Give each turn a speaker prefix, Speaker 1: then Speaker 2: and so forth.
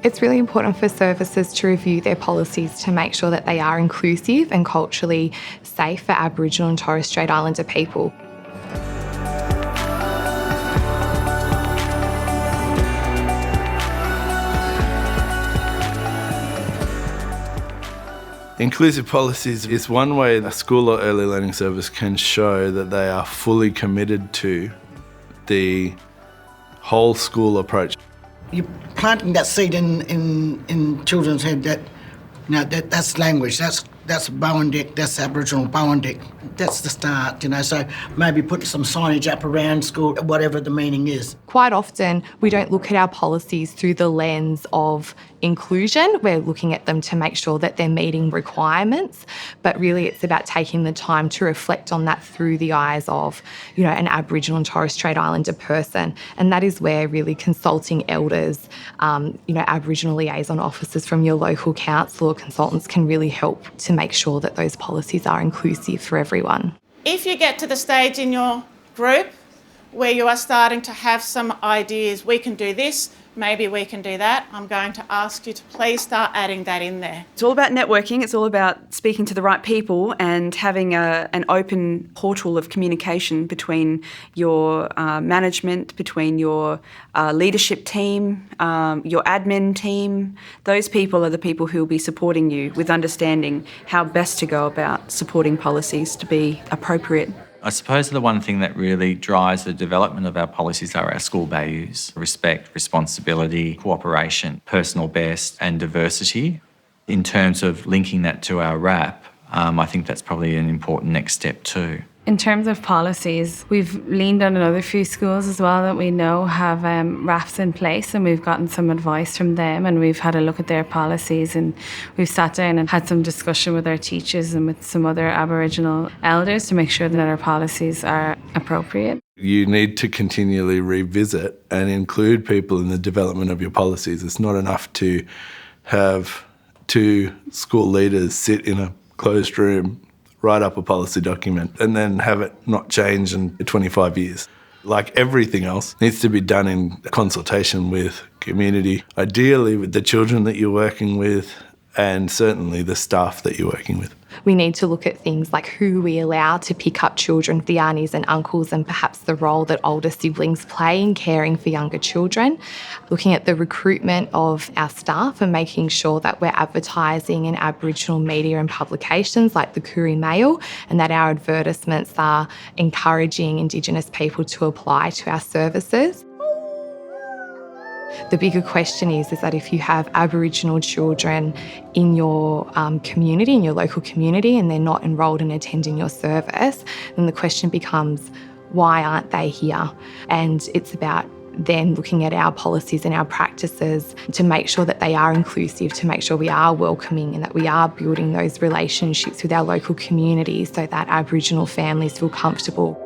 Speaker 1: It's really important for services to review their policies to make sure that they are inclusive and culturally safe for Aboriginal and Torres Strait Islander people.
Speaker 2: Inclusive policies is one way a school or early learning service can show that they are fully committed to the whole school approach.
Speaker 3: You're planting that seed in children's head that, that's language, that's Bowendick, that's Aboriginal Bowendick. That's the start, so maybe put some signage up around school, whatever the meaning is.
Speaker 1: Quite often, we don't look at our policies through the lens of inclusion. We're looking at them to make sure that they're meeting requirements, but really it's about taking the time to reflect on that through the eyes of, an Aboriginal and Torres Strait Islander person. And that is where really consulting elders, Aboriginal liaison officers from your local council or consultants can really help to make sure that those policies are inclusive for everyone.
Speaker 4: If you get to the stage in your group where you are starting to have some ideas, we can do this, maybe we can do that, I'm going to ask you to please start adding that in there.
Speaker 5: It's all about networking, it's all about speaking to the right people and having an open portal of communication between your management, between your leadership team, your admin team. Those people are the people who will be supporting you with understanding how best to go about supporting policies to be appropriate.
Speaker 6: I suppose the one thing that really drives the development of our policies are our school values: respect, responsibility, cooperation, personal best and diversity. In terms of linking that to our RAP, I think that's probably an important next step too.
Speaker 7: In terms of policies, we've leaned on another few schools as well that we know have RAFs in place, and we've gotten some advice from them, and we've had a look at their policies, and we've sat down and had some discussion with our teachers and with some other Aboriginal elders to make sure that our policies are appropriate.
Speaker 2: You need to continually revisit and include people in the development of your policies. It's not enough to have two school leaders sit in a closed room, write up a policy document and then have it not change in 25 years. Like everything else, needs to be done in consultation with community, ideally with the children that you're working with and certainly the staff that you're working with.
Speaker 1: We need to look at things like who we allow to pick up children, the aunties and uncles, and perhaps the role that older siblings play in caring for younger children. Looking at the recruitment of our staff and making sure that we're advertising in Aboriginal media and publications like the Koori Mail, and that our advertisements are encouraging Indigenous people to apply to our services. The bigger question is that if you have Aboriginal children in your community, in your local community, and they're not enrolled and attending your service, then the question becomes, why aren't they here? And it's about then looking at our policies and our practices to make sure that they are inclusive, to make sure we are welcoming and that we are building those relationships with our local communities so that Aboriginal families feel comfortable.